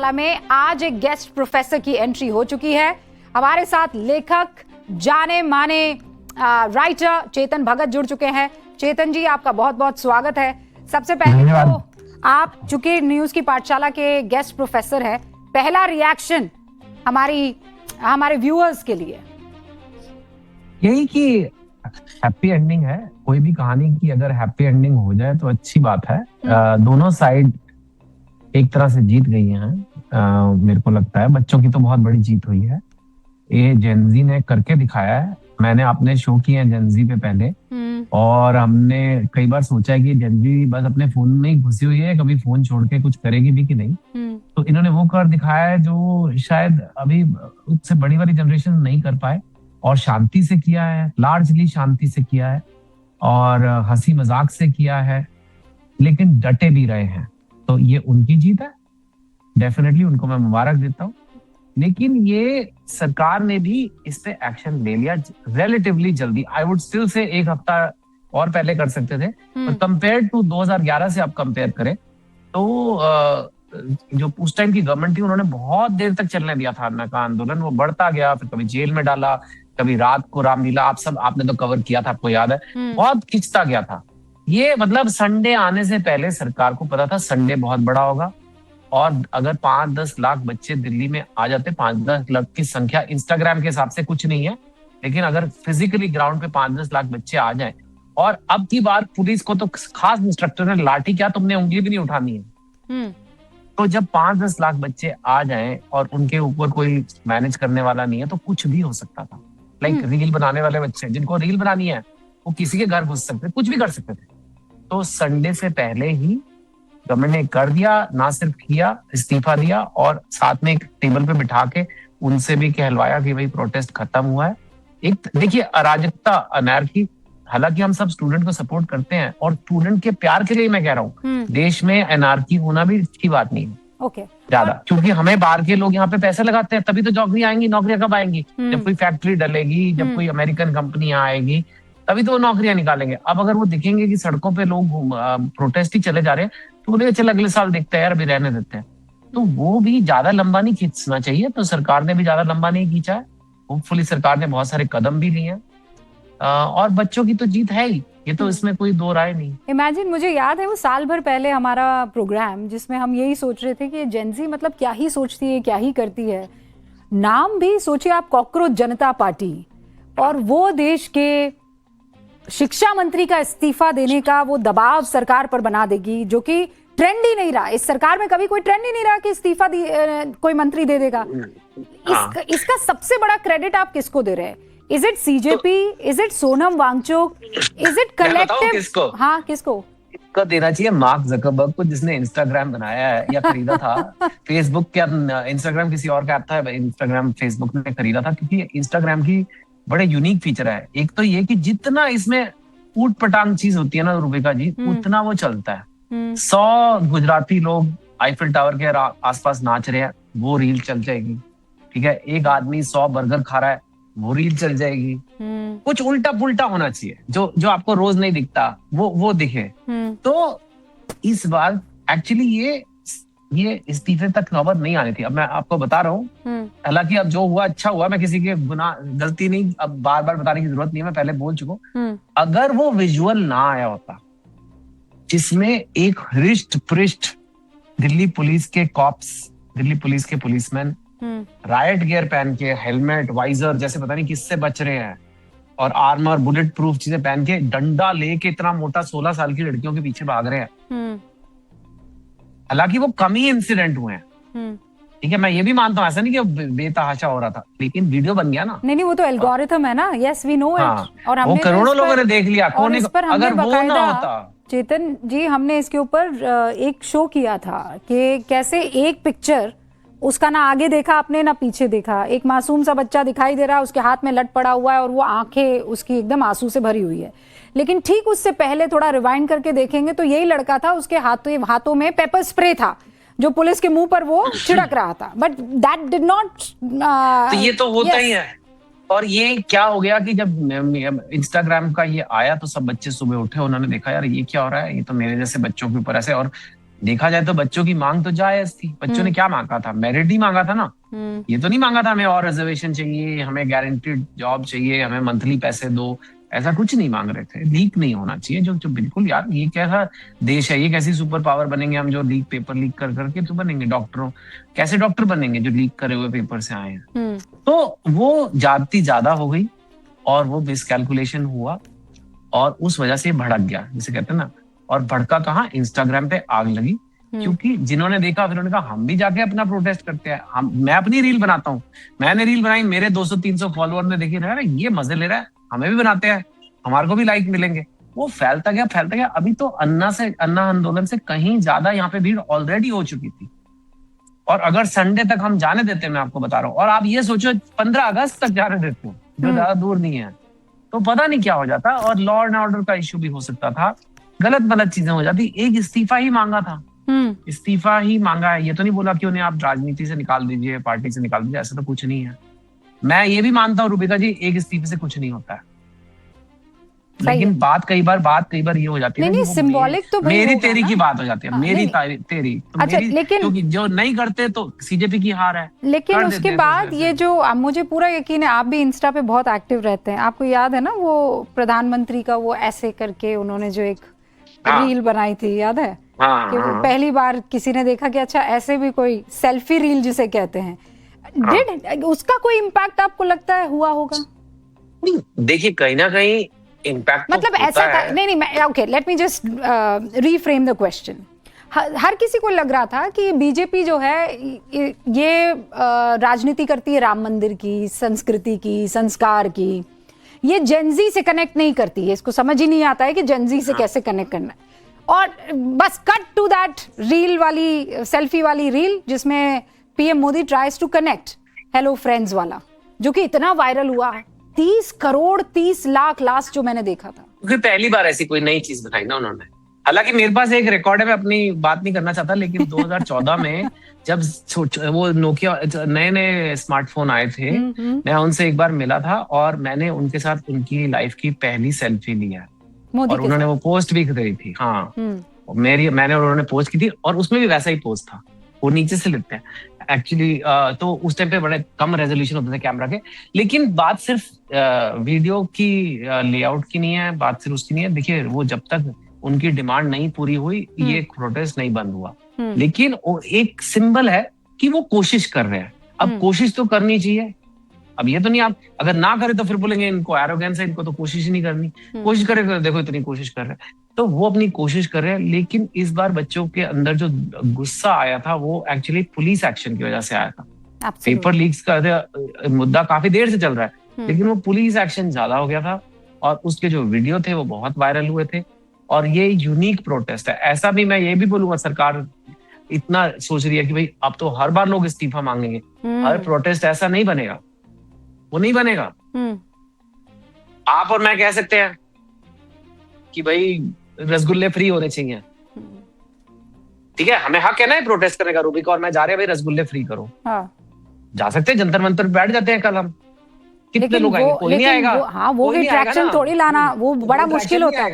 पाठशाला में आज एक गेस्ट प्रोफेसर की एंट्री हो चुकी है। हमारे साथ लेखक, जाने माने राइटर चेतन भगत जुड़ चुके हैं। चेतन जी, आपका बहुत बहुत स्वागत है। सबसे पहले तो आप चूंकि न्यूज की पाठशाला के गेस्ट प्रोफेसर हैं, पहला रिएक्शन हमारे व्यूअर्स के लिए यही कि हैप्पी एंडिंग है। कोई भी कहानी की अगर हैप्पी एंडिंग हो जाए तो अच्छी बात है। दोनों साइड एक तरह से जीत गई हैं। मेरे को लगता है बच्चों की तो बहुत बड़ी जीत हुई है। ये जेनजी ने करके दिखाया है। मैंने अपने शो किए हैं जेनजी पे पहले, और हमने कई बार सोचा है कि जेनजी बस अपने फोन में ही घुसी हुई है, कभी फोन छोड़ के कुछ करेगी भी कि नहीं। तो इन्होंने वो कर दिखाया है जो शायद अभी उससे बड़ी वाली जनरेशन नहीं कर पाए, और शांति से किया है, लार्जली शांति से किया है, और हंसी मजाक से किया है, लेकिन डटे भी रहे हैं। तो ये उनकी जीत है, डेफिनेटली उनको मैं मुबारक देता हूँ। लेकिन ये सरकार ने भी इस पे एक्शन ले लिया रिलेटिवली जल्दी। आई वुड स्टिल से एक हफ्ता और पहले कर सकते थे, पर कंपेयर टू 2011 से आप कंपेयर करें तो जो उस टाइम की गवर्नमेंट थी उन्होंने बहुत देर तक चलने दिया था अन्ना का आंदोलन। वो बढ़ता गया, फिर कभी जेल में डाला, कभी रात को रामलीला, आपने तो कवर किया था, आपको याद है, बहुत खिंचता गया था। ये मतलब संडे आने से पहले सरकार को पता था संडे बहुत बड़ा होगा, और अगर 5-10 लाख बच्चे दिल्ली में आ जाते, 5-10 लाख की संख्या इंस्टाग्राम के हिसाब से कुछ नहीं है, लेकिन अगर फिजिकली ग्राउंड पे 5-10 लाख बच्चे आ जाएं, और अब की बार पुलिस को तो खास इंस्ट्रक्टर ने लाठी क्या तुमने उंगली भी नहीं उठानी है। तो जब 5-10 लाख बच्चे आ जाएं और उनके ऊपर कोई मैनेज करने वाला नहीं है, तो कुछ भी हो सकता था। लाइक रील बनाने वाले बच्चे, जिनको रील बनानी है वो किसी के घर घुस सकते, कुछ भी कर सकते थे। तो संडे से पहले ही गवर्नमेंट ने कर दिया, ना सिर्फ किया, इस्तीफा दिया, और साथ में एक टेबल पे बिठा के उनसे भी कहलवाया कि भाई प्रोटेस्ट खत्म हुआ है। एक देखिए अराजकता, अनार्की, हालांकि हम सब स्टूडेंट को सपोर्ट करते हैं, और स्टूडेंट के प्यार के लिए मैं कह रहा हूँ, देश में अनार्की होना भी अच्छी बात नहीं है ज्यादा, क्योंकि हमें बाहर के लोग यहाँ पे पैसे लगाते हैं, तभी तो नौकरी आएंगी। नौकरियां कब आएंगी? जब कोई फैक्ट्री डलेगी, जब कोई अमेरिकन कंपनी आएगी, तभी तो वो नौकरियां निकालेंगे। अब अगर वो दिखेंगे कि सड़कों पे लोग प्रोटेस्ट ही चले जा रहे हैं, तो बोले चल अगले साल देखते हैं यार, अभी रहने देते हैं। तो वो भी ज्यादा लंबा नहीं खींचना चाहिए। तो सरकार ने भी ज्यादा लंबा नहीं खींचा है। होपफुली सरकार ने बहुत सारे कदम भी लिए हैं, और बच्चों की तो जीत है ही, ये तो इसमें कोई दो राय नहीं। इमेजिन, मुझे याद है वो साल भर पहले हमारा प्रोग्राम जिसमें हम यही सोच रहे थे कि जेनजी मतलब क्या ही सोचती है, क्या ही करती है। नाम भी सोचिए आप, कॉकरोच जनता पार्टी, और वो देश के शिक्षा मंत्री का इस्तीफा देने का वो दबाव सरकार पर बना देगी, जो कि ट्रेंड ही नहीं रहा। इस सरकार में कभी कोई ट्रेंड ही नहीं रहा कि इस्तीफा कोई मंत्री दे देगा। इसका सबसे बड़ा क्रेडिट आप किसको दे रहे हैं? Is it CJP, is it Sonam Wangchuk, is it collective? किसको? हाँ, किसको देना चाहिए? मार्क जकरबर्ग को, जिसने इंस्टाग्राम बनाया है या खरीदा था। फेसबुक क्या, इंस्टाग्राम किसी और का ऐप था, इंस्टाग्राम फेसबुक ने खरीदा था, क्योंकि इंस्टाग्राम की बड़े यूनिक फीचर है। एक तो ये कि जितना इसमें ऊट पटांग चीज होती है ना रूबिका जी, उतना वो चलता है। 100 गुजराती लोग आईफिल टावर के आसपास नाच रहे हैं, वो रील चल जाएगी। ठीक है, एक आदमी 100 बर्गर खा रहा है, वो रील चल जाएगी। कुछ उल्टा पुल्टा होना चाहिए, जो आपको रोज नहीं दिखता वो दिखे। तो इस बार एक्चुअली ये इस्तीफे तक नौबत नहीं आनी थी। अब मैं आपको बता रहा हूँ, हालांकि अब जो हुआ अच्छा हुआ, मैं किसी के गलती नहीं अब बार बार बताने की जरूरत नहीं है, मैं पहले बोल चुका हूँ। अगर वो विजुअल ना आया होता जिसमें एक हृष्ट पृष्ठ दिल्ली पुलिस के कॉप्स, दिल्ली पुलिस के पुलिसमैन राइट गियर पहन के, हेलमेट, वाइजर, जैसे पता नहीं किससे बच रहे हैं, और आर्मर, बुलेट प्रूफ चीजें पहन के, डंडा लेके इतना मोटा 16 साल की लड़कियों के पीछे भाग रहे हैं। हालांकि वो कम ही इंसिडेंट हुए हैं, ठीक है, मैं ये भी मानता हूँ, ऐसा नहीं कि बेतहाशा हो रहा था, लेकिन वीडियो बन गया ना। नहीं, वो तो एल्गोरिथम है ना। यस, वी नो इट, और हमने वो करोड़ों लोगों ने देख लिया। कौन अगर वो ना होता, चेतन जी, हमने इसके ऊपर एक शो किया था कि कैसे एक पिक्चर, उसका ना आगे देखा आपने ना पीछे देखा, एक मासूम सा बच्चा दिखाई दे रहा है, उसके हाथ में लट पड़ा हुआ है, और वो आंखें उसकी एकदम आंसू से भरी हुई है। लेकिन ठीक उससे पहले थोड़ा रिवाइंड करके देखेंगे तो यही लड़का था, उसके हाथों में पेपर स्प्रे था, जो पुलिस के मुंह पर वो छिड़क रहा था। बट दैट डिड नॉट, तो ये तो होता ही है। और ये क्या हो गया कि जब इंस्टाग्राम का ये आया तो सब बच्चे सुबह उठे, उन्होंने देखा यार ये क्या हो रहा है, ये तो मेरे जैसे बच्चों के ऊपर ऐसे। और देखा जाए तो बच्चों की मांग तो जायज थी। बच्चों ने क्या मांगा था? मेरिट ही मांगा था ना। ये तो नहीं मांगा था हमें और रिजर्वेशन चाहिए, हमें गारंटीड जॉब चाहिए, हमें मंथली पैसे दो, ऐसा कुछ नहीं मांग रहे थे। लीक नहीं होना चाहिए, जो बिल्कुल यार, ये कैसा देश है, ये कैसी सुपर पावर बनेंगे हम जो लीक पेपर लीक कर करके तो बनेंगे डॉक्टरों? कैसे डॉक्टर बनेंगे जो लीक करे हुए पेपर से आए हैं? तो वो जाति ज्यादा हो गई और वो मिसकैलकुलेशन हुआ और उस वजह से भड़क गया, जिसे कहते हैं ना। और भड़का कहाँ? इंस्टाग्राम पे आग लगी, क्योंकि जिन्होंने देखा फिर उन्होंने कहा हम भी जाके अपना प्रोटेस्ट करते हैं। मैं अपनी रील बनाता हूँ, मैंने रील बनाई, मेरे 200-300 फॉलोअर ने देखी, ये मजे ले रहा है, हमें भी बनाते हैं, हमारे को भी लाइक मिलेंगे। वो फैलता गया। अभी तो अन्ना आंदोलन से कहीं ज्यादा यहाँ पे भीड़ ऑलरेडी हो चुकी थी। और अगर संडे तक हम जाने देते हैं, मैं आपको बता रहा हूँ, और आप ये सोचो 15 अगस्त तक जाने देते हो, जो ज्यादा दूर नहीं है, तो पता नहीं क्या हो जाता। और लॉ एंड ऑर्डर का इश्यू भी हो सकता था, गलत चीजें हो जाती। एक इस्तीफा ही मांगा था, इस्तीफा ही मांगा है। ये तो नहीं बोला कि उन्हें आप राजनीति से निकाल दीजिए, पार्टी से निकाल दीजिए, ऐसा तो कुछ नहीं है। मैं ये भी मानता हूँ रूबिका जी, एक इस्तीफे से कुछ नहीं होता है, लेकिन बात कई बार ये हो जाती है, नहीं, सिंबॉलिक तो मेरी तेरी की बात हो जाती है। मेरी तेरी तो अच्छा, लेकिन क्योंकि जो नहीं करते तो सीजेपी की हार है। लेकिन उसके बाद ये जो, मुझे पूरा यकीन है आप भी इंस्टा पे बहुत एक्टिव रहते हैं, आपको याद है ना वो प्रधानमंत्री का वो ऐसे करके उन्होंने जो एक रील बनाई थी, याद है? कि वो पहली बार किसी ने देखा कि अच्छा ऐसे भी कोई सेल्फी रील जिसे कहते हैं, उसका कोई इम्पैक्ट आपको लगता है हुआ होगा? देखिए, कहीं ना कहीं इम्पैक्ट मतलब तो ऐसा था, नहीं, okay, let me just reframe the question. हर किसी को लग रहा था कि बीजेपी जो है ये राजनीति करती है राम मंदिर की, संस्कृति की, संस्कार की, ये जेनजी से कनेक्ट नहीं करती है, इसको समझ ही नहीं आता है कि जेनजी से कैसे कनेक्ट करना है। और बस कट टू दैट रील वाली, सेल्फी वाली रील जिसमें PM Modi tries to connect hello friends वाला, जो कि इतना वायरल हुआ, 30 करोड़ 30 लाख लास्ट जो मैंने देखा था। क्योंकि पहली बार ऐसी कोई नई चीज बनाई ना उन्होंने। हालांकि मेरे पास एक रिकॉर्ड है, मैं अपनी बात नहीं करना चाहता, लेकिन 2014 में जब वो नोकिया नए स्मार्टफोन आए थे, मैं उनसे एक बार मिला था और मैंने उनके साथ उनकी लाइफ की पहली सेल्फी ली है, और उन्होंने वो पोस्ट भी करी थी। हाँ, मैंने उन्होंने पोस्ट की थी, और उसमें भी वैसा ही पोस्ट था, वो नीचे से लेते हैं एक्चुअली। तो उस टाइम पे बड़े कम रेजोल्यूशन होते थे कैमरा के। लेकिन बात सिर्फ वीडियो की लेआउट की नहीं है, बात सिर्फ उसकी नहीं है। देखिए, वो जब तक उनकी डिमांड नहीं पूरी हुई, ये प्रोटेस्ट नहीं बंद हुआ। लेकिन वो एक सिंबल है कि वो कोशिश कर रहे हैं। अब कोशिश तो करनी चाहिए। अब ये तो नहीं, आप अगर ना करें तो फिर बोलेंगे इनको एरोगेंस है, इनको तो कोशिश ही नहीं करनी। कोशिश करें, देखो इतनी कोशिश कर रहे हैं, तो वो अपनी कोशिश कर रहे हैं। लेकिन इस बार बच्चों के अंदर जो गुस्सा आया था, वो एक्चुअली पुलिस एक्शन की वजह से आया था। पेपर लीक्स का मुद्दा काफी देर से चल रहा है, लेकिन वो पुलिस एक्शन ज्यादा हो गया था, और उसके जो वीडियो थे वो बहुत वायरल हुए थे। और ये यूनिक प्रोटेस्ट है। ऐसा भी मैं ये भी बोलूंगा, सरकार इतना सोच रही है कि भाई अब तो हर बार लोग इस्तीफा मांगेंगे, हर प्रोटेस्ट ऐसा नहीं बनेगा, वो नहीं बनेगा। आप और मैं कह सकते हैं कि भाई रसगुल्ले फ्री होने चाहिए, ठीक है, हमें हक है ना प्रोटेस्ट करने का। रूबिका और मैं जा रहे हैं, भाई रसगुल्ले फ्री करो। हाँ। जा सकते हैं, जंतर मंतर बैठ जाते हैं कल हम, कितने लोग आएंगे? कोई नहीं आएगा। हाँ, वो भी ट्रैक्शन थोड़ी लाना, वो बड़ा मुश्किल होता है।